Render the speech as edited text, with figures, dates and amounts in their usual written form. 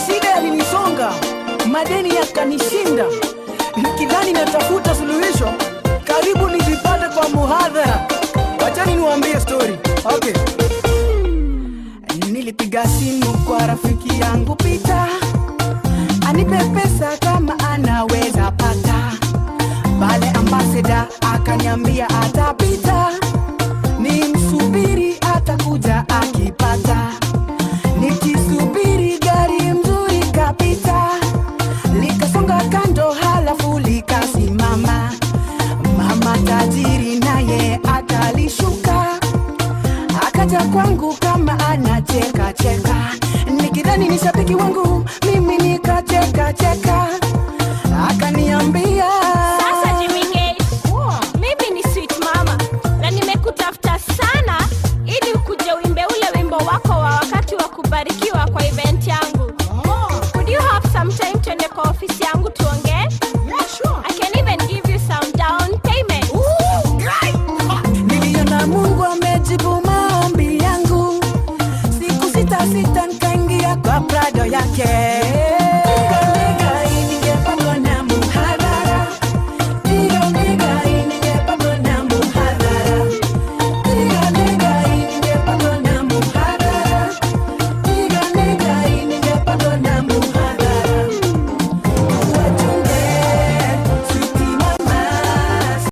Mashida yalinisonga, madeni yakanishinda. Nikidhani natafuta suluhisho, karibu nijipate kwa muhadhara. Wachani niwaambie story. Okay. Nilipiga simu kwa rafiki yangu Peter, anipe pesa kama anaweza pata. Bale ambassador akaniambia atapita, nimsubiri atakuja akipata. Nikisubiri gari mzuri kapita, likasonga kando halafu likasimama. Mama tajiri naye akalishuka, akaja kwangu kama anacheka cheka. Nikidhani ni shabiki wangu, mimi nikacheka cheka. Akaniambia